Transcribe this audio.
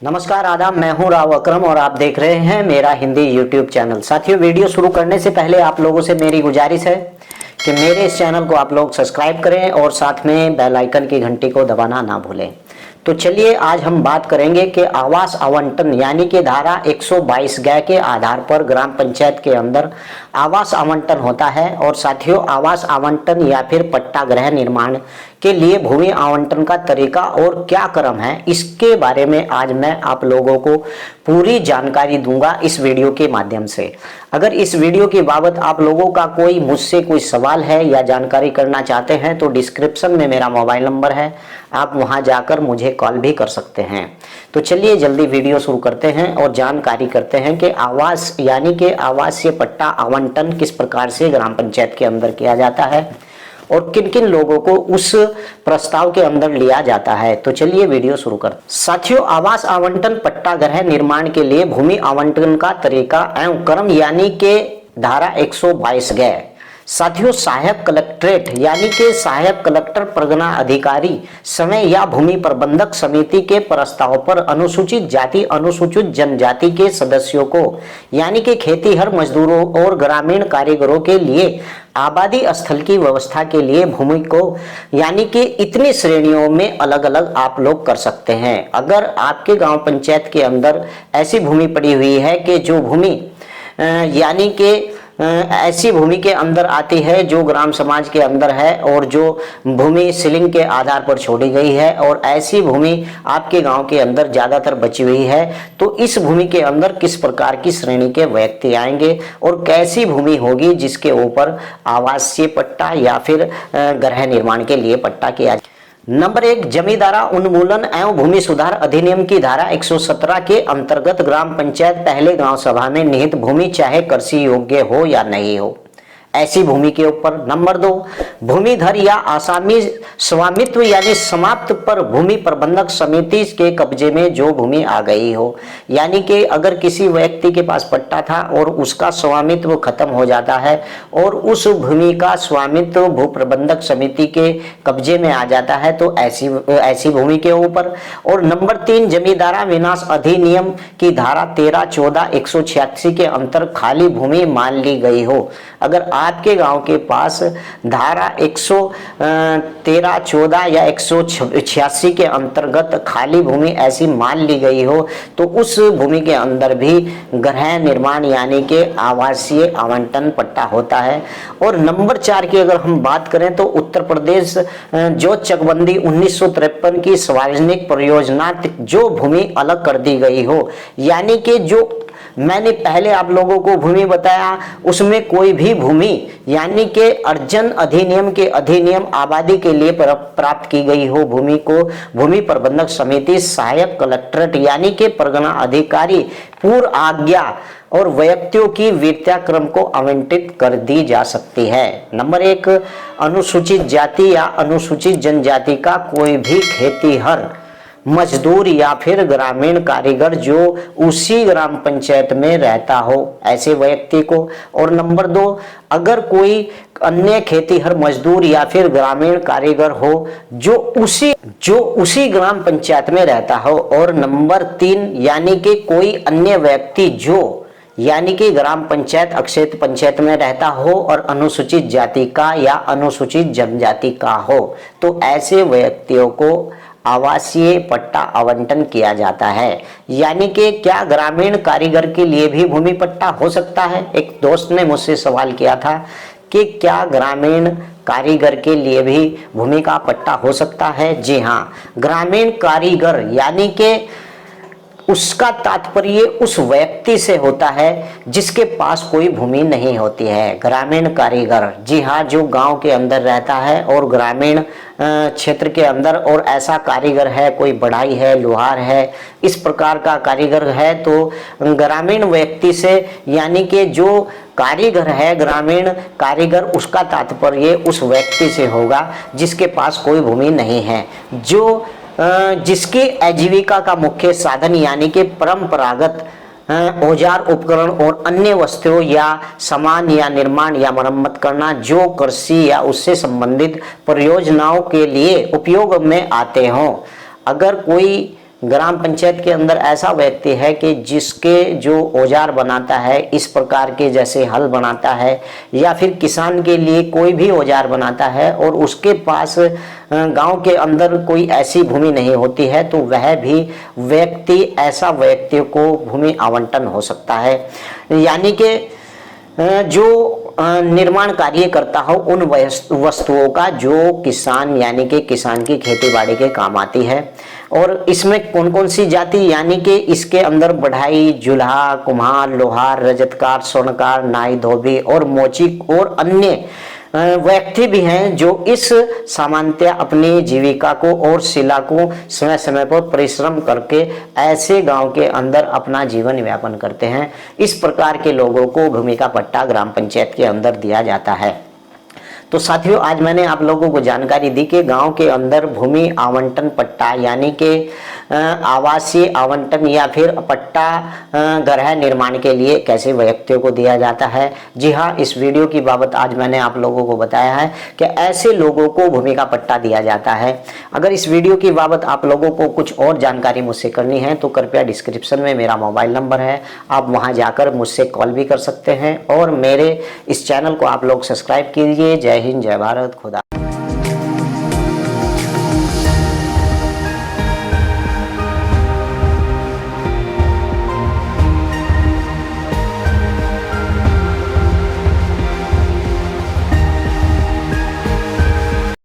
नमस्कार आदाब, मैं हूं राव अकरम और आप देख रहे हैं मेरा हिंदी यूट्यूब चैनल। साथियों, वीडियो शुरू करने से पहले आप लोगों से मेरी गुजारिश है कि मेरे इस चैनल को आप लोग सब्सक्राइब करें और साथ में बेल आइकन की घंटी को दबाना ना भूलें। तो चलिए आज हम बात करेंगे कि आवास आवंटन यानी कि धारा 122 ग के आधार पर ग्राम पंचायत के अंदर आवास आवंटन होता है। और साथियों, आवास आवंटन या फिर पट्टा गृह निर्माण के लिए भूमि आवंटन का तरीका और क्या क्रम है, इसके बारे में आज मैं आप लोगों को पूरी जानकारी दूंगा इस वीडियो के माध्यम से। अगर इस वीडियो की बाबत आप लोगों का कोई मुझसे कोई सवाल है या जानकारी करना चाहते हैं तो डिस्क्रिप्शन में मेरा मोबाइल नंबर है, आप वहां जाकर मुझे कॉल भी कर सकते हैं। तो चलिए जल्दी वीडियो शुरू करते हैं और जानकारी करते हैं कि आवास यानी कि आवासीय पट्टा आवंटन किस प्रकार से ग्राम पंचायत के अंदर किया जाता है और किन किन लोगों को उस प्रस्ताव के अंदर लिया जाता है। तो चलिए वीडियो शुरू करते हैं। साथियों, आवास आवंटन पट्टा गृह निर्माण के लिए भूमि आवंटन का तरीका एवं क्रम यानी कि धारा 122 ग। साथियों, सहायक कलेक्ट्रेट यानी कि सहायक कलेक्टर परगना अधिकारी समय या भूमि प्रबंधक समिति के प्रस्ताव पर अनुसूचित जाति अनुसूचित जनजाति के सदस्यों को यानी कि खेतीहर मजदूरों और ग्रामीण कारीगरों के लिए आबादी स्थल की व्यवस्था के लिए भूमि को यानी कि इतनी श्रेणियों में अलग अलग आप लोग कर सकते हैं। अगर आपके गांव पंचायत के अंदर ऐसी भूमि पड़ी हुई है कि जो भूमि यानी कि ऐसी भूमि के अंदर आती है जो ग्राम समाज के अंदर है और जो भूमि सीलिंग के आधार पर छोड़ी गई है और ऐसी भूमि आपके गांव के अंदर ज्यादातर बची हुई है, तो इस भूमि के अंदर किस प्रकार की श्रेणी के व्यक्ति आएंगे और कैसी भूमि होगी जिसके ऊपर आवासीय पट्टा या फिर गृह निर्माण के लिए पट्टा किया जाए। नंबर 1, जमींदारा उन्मूलन एवं भूमि सुधार अधिनियम की धारा 117 के अंतर्गत ग्राम पंचायत पहले गांव सभा में निहित भूमि चाहे कृषि योग्य हो या नहीं हो, ऐसी भूमि के ऊपर। नंबर 2, भूमिधर या आसामी स्वामित्व यानी समाप्त पर भूमि प्रबंधक समिति के कब्जे में जो भूमि आ गई हो, यानी कि अगर किसी व्यक्ति के पास पट्टा था और उसका स्वामित्व खत्म हो जाता है और उस भूमि का स्वामित्व भू प्रबंधक समिति के कब्जे में आ जाता है, तो ऐसी भूमि के ऊपर। और नंबर 3, जमींदारा विनाश अधिनियम की धारा 13, 14, 186 के अंतर खाली भूमि मान ली गई हो। अगर आपके गांव के पास धारा 113, 14 या 186 के अंतर्गत खाली भूमि ऐसी मान ली गई हो, तो उस भूमि के अंदर भी गृह निर्माण यानी कि आवासीय आवंटन पट्टा होता है। और नंबर 4 की अगर हम बात करें तो उत्तर प्रदेश जो चकबंदी 1953 की सार्वजनिक परियोजना जो भूमि अलग कर दी गई हो, यानी कि जो मैंने पहले आप लोगों को भूमि बताया उसमें कोई भी भूमि यानी कि अर्जन अधिनियम के अधिनियम आबादी के लिए प्राप्त की गई हो भूमि को भूमि प्रबंधक समिति सहायक कलेक्ट्रेट यानी कि परगना अधिकारी पूर्व आज्ञा और व्यक्तियों की वीरता क्रम को आवंटित कर दी जा सकती है। नंबर 1, अनुसूचित जाति या अनुसूचित जनजाति का कोई भी खेतीहर मजदूर या फिर ग्रामीण कारीगर जो उसी ग्राम पंचायत में रहता हो, ऐसे व्यक्ति को। और नंबर 2, अगर कोई अन्य खेतीहर मजदूर या फिर ग्रामीण कारीगर हो जो उसी ग्राम पंचायत में रहता हो। और नंबर 3, यानी कि कोई अन्य व्यक्ति जो यानी कि ग्राम पंचायत अक्षेत्र पंचायत में रहता हो और अनुसूचित जाति का या अनुसूचित जनजाति का हो, तो ऐसे व्यक्तियों को आवासीय पट्टा आवंटन किया जाता है। यानी कि क्या ग्रामीण कारीगर के लिए भी भूमि पट्टा हो सकता है? एक दोस्त ने मुझसे सवाल किया था कि क्या ग्रामीण कारीगर के लिए भी भूमि का पट्टा हो सकता है? जी हाँ, ग्रामीण कारीगर यानी कि उसका तात्पर्य उस व्यक्ति से होता है जिसके पास कोई भूमि नहीं होती है। ग्रामीण कारीगर, जी हाँ, जो गांव के अंदर रहता है और ग्रामीण क्षेत्र के अंदर और ऐसा कारीगर है, कोई बढ़ाई है, लोहार है, इस प्रकार का कारीगर है, तो ग्रामीण व्यक्ति से यानी कि जो कारीगर है ग्रामीण कारीगर, उसका तात्पर्य उस व्यक्ति से होगा जिसके पास कोई भूमि नहीं है, जो जिसकी आजीविका का मुख्य साधन यानी कि परंपरागत औजार उपकरण और अन्य वस्तुओं या सामान या निर्माण या मरम्मत करना जो कृषि या उससे संबंधित परियोजनाओं के लिए उपयोग में आते हों। अगर कोई ग्राम पंचायत के अंदर ऐसा व्यक्ति है कि जिसके जो औजार बनाता है इस प्रकार के, जैसे हल बनाता है या फिर किसान के लिए कोई भी औजार बनाता है और उसके पास गांव के अंदर कोई ऐसी भूमि नहीं होती है, तो वह भी व्यक्ति, ऐसा व्यक्ति को भूमि आवंटन हो सकता है। यानी कि जो निर्माण कार्य करता हो उन वस्तुओं का जो किसान, यानी कि किसान की खेती बाड़ी के काम आती है। और इसमें कौन कौन सी जाति, यानी कि इसके अंदर बढ़ाई, जुल्हा, कुम्हार, लोहार, रजतकार, स्वर्णकार, नाई, धोबी और मोची और अन्य व्यक्ति भी हैं जो इस सामान्यतः अपनी जीविका को और शिला को समय समय पर परिश्रम करके ऐसे गांव के अंदर अपना जीवन यापन करते हैं। इस प्रकार के लोगों को भूमि का पट्टा ग्राम पंचायत के अंदर दिया जाता है। तो साथियों, आज मैंने आप लोगों को जानकारी दी कि गांव के अंदर भूमि आवंटन पट्टा, यानी कि आवासीय आवंटन या फिर पट्टा गृह निर्माण के लिए कैसे व्यक्तियों को दिया जाता है। जी हाँ, इस वीडियो की बाबत आज मैंने आप लोगों को बताया है कि ऐसे लोगों को भूमि का पट्टा दिया जाता है। अगर इस वीडियो की बाबत आप लोगों को कुछ और जानकारी मुझसे करनी है तो कृपया डिस्क्रिप्शन में मेरा मोबाइल नंबर है, आप वहां जाकर मुझसे कॉल भी कर सकते हैं। और मेरे इस चैनल को आप लोग सब्सक्राइब कीजिए। जय हिंद, जय भारत, खुदा।